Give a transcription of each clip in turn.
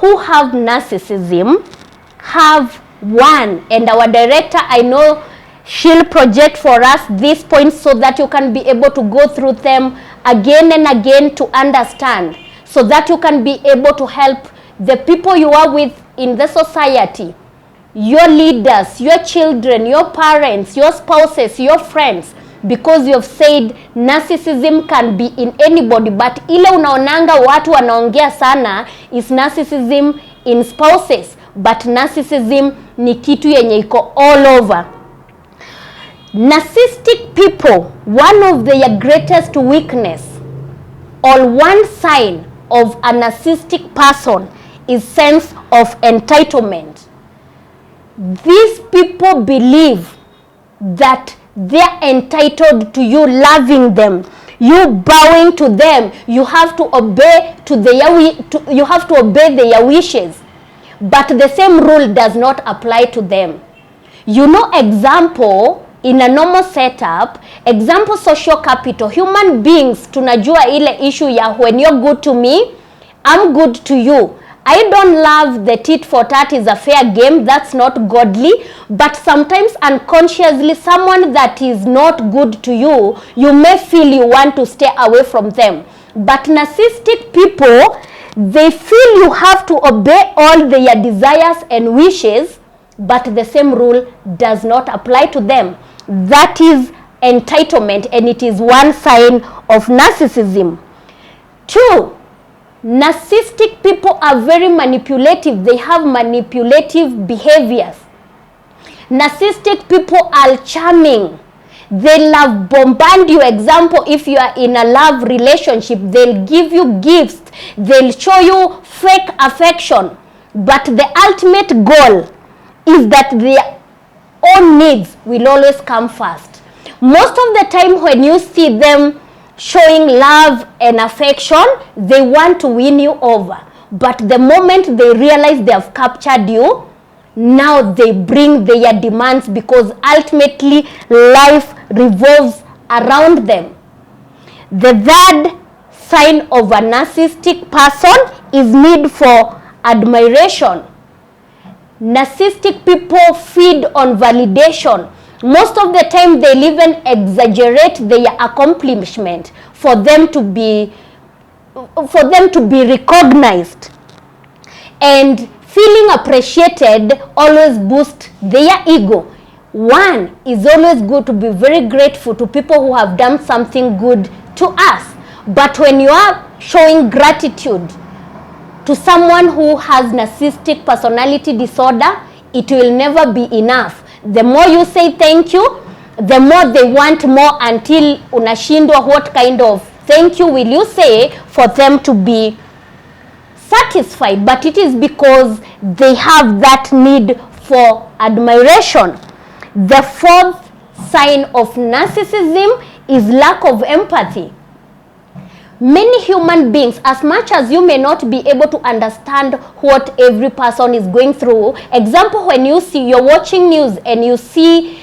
who have narcissism have one, and our director, I know she'll project for us these points so that you can be able to go through them again and again to understand, so that you can be able to help the people you are with in the society, your leaders, your children, your parents, your spouses, your friends, because you have said narcissism can be in anybody, but ile unaonanga watu wanaongea sana is narcissism in spouses, but narcissism ni kitu yenye iko all over. Narcissistic people, one of their greatest weakness or one sign of a narcissistic person is sense of entitlement. These people believe that they're entitled to you loving them, you bowing to them, you have to obey you have to obey their wishes, but the same rule does not apply to them. You know, example, in a normal setup, example, social capital, human beings tunajua ile issue ya when you're good to me, I'm good to you. I don't love the tit for tat is a fair game, that's not godly, but sometimes unconsciously someone that is not good to you, you may feel you want to stay away from them. But narcissistic people, they feel you have to obey all their desires and wishes, but the same rule does not apply to them. That is entitlement, and it is one sign of narcissism. 2, narcissistic people are very manipulative. They have manipulative behaviors. Narcissistic people are charming. They love bombard you. Example, if you are in a love relationship, they'll give you gifts. They'll show you fake affection. But the ultimate goal is that their own needs will always come first. Most of the time when you see them showing love and affection, they want to win you over. But the moment they realize they have captured you, now they bring their demands, because ultimately life revolves around them. The third sign of a narcissistic person is need for admiration. Narcissistic people feed on validation. Most of the time they'll even exaggerate their accomplishment for them to be recognized. And feeling appreciated always boosts their ego. One, is always good to be very grateful to people who have done something good to us. But when you are showing gratitude to someone who has narcissistic personality disorder, it will never be enough. The more you say thank you, the more they want more, until unashindwa what kind of thank you will you say for them to be satisfied. But it is because they have that need for admiration. The fourth sign of narcissism is lack of empathy. Many human beings, as much as you may not be able to understand what every person is going through, example, when you're watching news and you see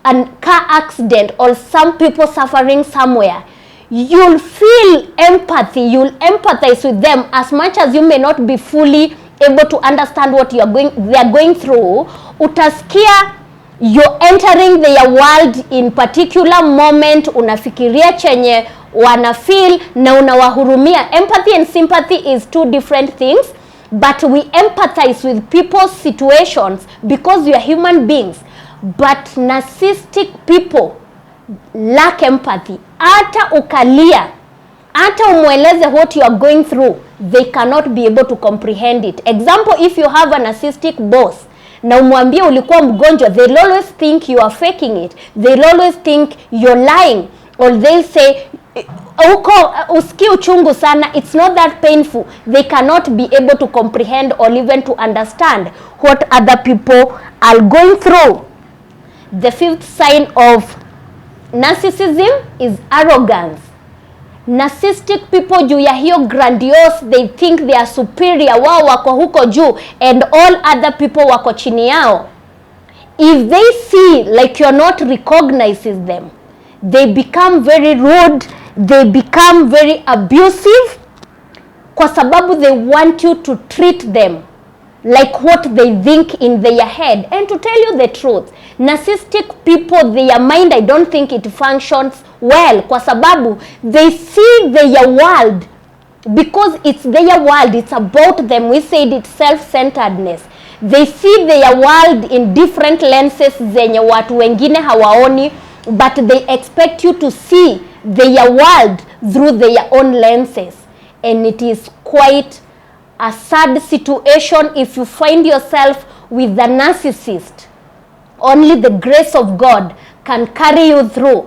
a car accident or some people suffering somewhere, you'll feel empathy, you'll empathize with them. As much as you may not be fully able to understand what they are going through, utasikia you're entering their world in particular moment, unafikiria chenye wana feel na unawahurumia. Empathy and sympathy is two different things, but we empathize with people's situations because we are human beings. But narcissistic people lack empathy. Hata ukalia, hata umweleze what you are going through, they cannot be able to comprehend it. Example, if you have a narcissistic boss na umwambie ulikuwa mgonjwa, they'll always think you are faking it. They'll always think you're lying, or they'll say uko usikie uchungu sana, it's not that painful. They cannot be able to comprehend or even to understand what other people are going through. The fifth sign of narcissism is arrogance. Narcissistic people, juu ya hiyo grandiose, they think they are superior, wao wako huko juu and all other people wako chini yao. If they see like you're not recognizing them, they become very rude, they become very abusive, kwa sababu they want you to treat them like what they think in their head. And to tell you the truth, narcissistic people, their mind, I don't think it functions well, kwa sababu they see their world, because it's their world, it's about them. We said it's self-centeredness. They see their world in different lenses zenye watu wengine hawaoni, but they expect you to see their world through their own lenses. And it is quite a sad situation if you find yourself with a narcissist. Only the grace of God can carry you through